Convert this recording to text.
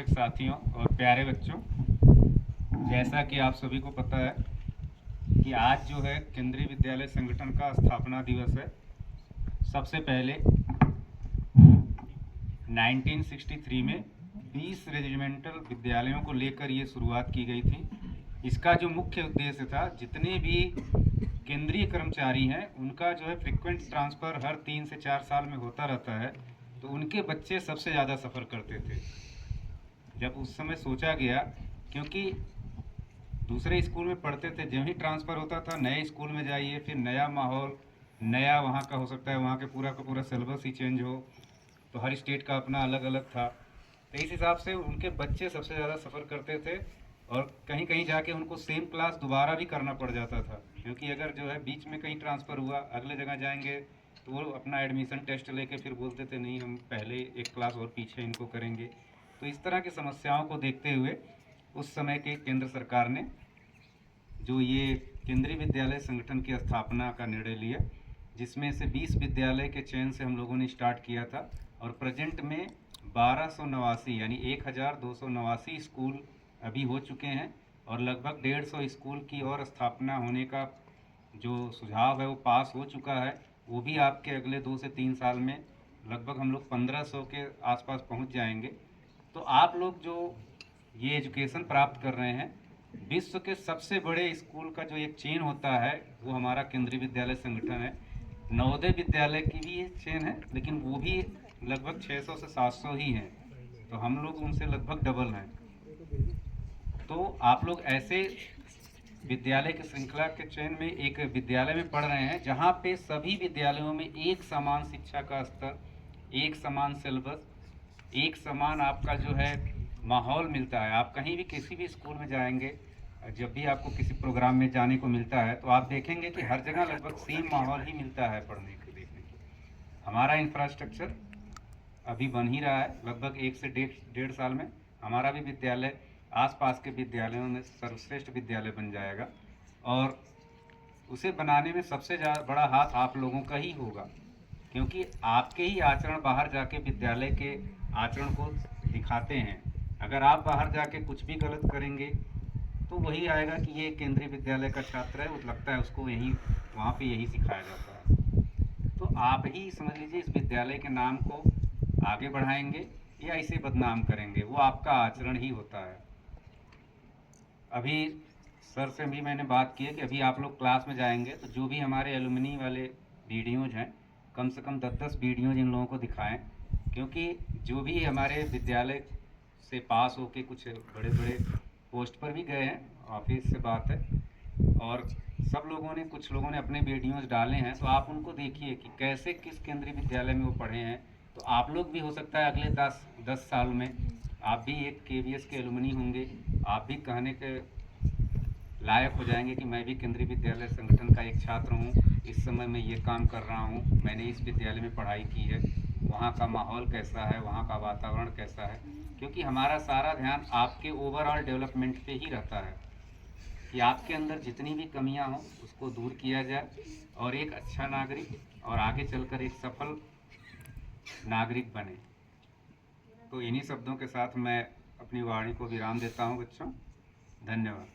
शिक्षक साथियों और प्यारे बच्चों, जैसा कि आप सभी को पता है कि आज जो है केंद्रीय विद्यालय संगठन का स्थापना दिवस है। सबसे पहले 1963 में 20 रेजिमेंटल विद्यालयों को लेकर ये शुरुआत की गई थी। इसका जो मुख्य उद्देश्य था, जितने भी केंद्रीय कर्मचारी हैं उनका जो है फ्रिक्वेंट ट्रांसफ़र हर 3 से 4 साल में होता रहता है, तो उनके बच्चे सबसे ज़्यादा सफ़र करते थे। जब उस समय सोचा गया, क्योंकि दूसरे स्कूल में पढ़ते थे, जब ही ट्रांसफ़र होता था नए स्कूल में जाइए, फिर नया माहौल, नया वहाँ का हो सकता है, वहाँ के पूरा का पूरा सिलेबस ही चेंज हो, तो हर स्टेट का अपना अलग अलग था। तो इस हिसाब से उनके बच्चे सबसे ज़्यादा सफ़र करते थे और कहीं कहीं जाके उनको सेम क्लास दोबारा भी करना पड़ जाता था, क्योंकि अगर जो है बीच में कहीं ट्रांसफ़र हुआ, अगले जगह जाएंगे तो वो अपना एडमिशन टेस्ट लेके फिर बोलते थे नहीं, हम पहले एक क्लास और पीछे इनको करेंगे। तो इस तरह की समस्याओं को देखते हुए उस समय के केंद्र सरकार ने जो ये केंद्रीय विद्यालय संगठन की स्थापना का निर्णय लिया, जिसमें से 20 विद्यालय के चयन से हम लोगों ने स्टार्ट किया था और प्रेजेंट में 1289 यानी 1289 स्कूल अभी हो चुके हैं और लगभग 150 स्कूल की और स्थापना होने का जो सुझाव है वो पास हो चुका है। वो भी आपके अगले 2 से 3 साल में लगभग हम लोग 1500 के आसपास पहुंच जाएंगे। तो आप लोग जो ये एजुकेशन प्राप्त कर रहे हैं, विश्व के सबसे बड़े स्कूल का जो एक चेन होता है वो हमारा केंद्रीय विद्यालय संगठन है। नवोदय विद्यालय की भी एक चेन है, लेकिन वो भी लगभग 600 से 700 ही हैं, तो हम लोग उनसे लगभग डबल हैं। तो आप लोग ऐसे विद्यालय की श्रृंखला के चयन में एक विद्यालय में पढ़ रहे हैं जहाँ पे सभी विद्यालयों में एक समान शिक्षा का स्तर, एक समान सिलेबस, एक समान आपका जो है माहौल मिलता है। आप कहीं भी किसी भी स्कूल में जाएंगे, जब भी आपको किसी प्रोग्राम में जाने को मिलता है तो आप देखेंगे कि हर जगह लगभग सेम माहौल ही मिलता है पढ़ने के, देखने की। हमारा इंफ्रास्ट्रक्चर अभी बन ही रहा है, लगभग 1 से डेढ़ साल में हमारा भी विद्यालय आसपास के विद्यालयों में सर्वश्रेष्ठ विद्यालय बन जाएगा और उसे बनाने में सबसे बड़ा हाथ आप लोगों का ही होगा, क्योंकि आपके ही आचरण बाहर जाके विद्यालय के आचरण को दिखाते हैं। अगर आप बाहर जाके कुछ भी गलत करेंगे तो वही आएगा कि ये केंद्रीय विद्यालय का छात्र है, वो लगता है उसको यही वहाँ पे यही सिखाया जाता है। तो आप ही समझ लीजिए इस विद्यालय के नाम को आगे बढ़ाएंगे या इसे बदनाम करेंगे, वो आपका आचरण ही होता है। अभी सर से भी मैंने बात की है कि अभी आप लोग क्लास में जाएंगे तो जो भी हमारे एलुमनी वाले वीडियोज़ हैं, कम से कम 10-10 वीडियोज़ इन लोगों को दिखाएं, क्योंकि जो भी हमारे विद्यालय से पास होके कुछ बड़े बड़े पोस्ट पर भी गए हैं, ऑफिस से बात है, और सब लोगों ने, कुछ लोगों ने अपने वीडियोज़ डाले हैं, तो आप उनको देखिए कि कैसे किस केंद्रीय विद्यालय में वो पढ़े हैं। तो आप लोग भी हो सकता है अगले 10 साल में आप भी एक केवीएस के एलुमनी होंगे, आप भी कहने के लायक हो जाएंगे कि मैं भी केंद्रीय विद्यालय संगठन का एक छात्र हूँ, इस समय मैं ये काम कर रहा हूँ, मैंने इस विद्यालय में पढ़ाई की है, वहाँ का माहौल कैसा है, वहाँ का वातावरण कैसा है। क्योंकि हमारा सारा ध्यान आपके ओवरऑल डेवलपमेंट पे ही रहता है कि आपके अंदर जितनी भी कमियां हों उसको दूर किया जाए और एक अच्छा नागरिक और आगे चलकर एक सफल नागरिक बने। तो इन्हीं शब्दों के साथ मैं अपनी वाणी को विराम देता हूं बच्चों। धन्यवाद।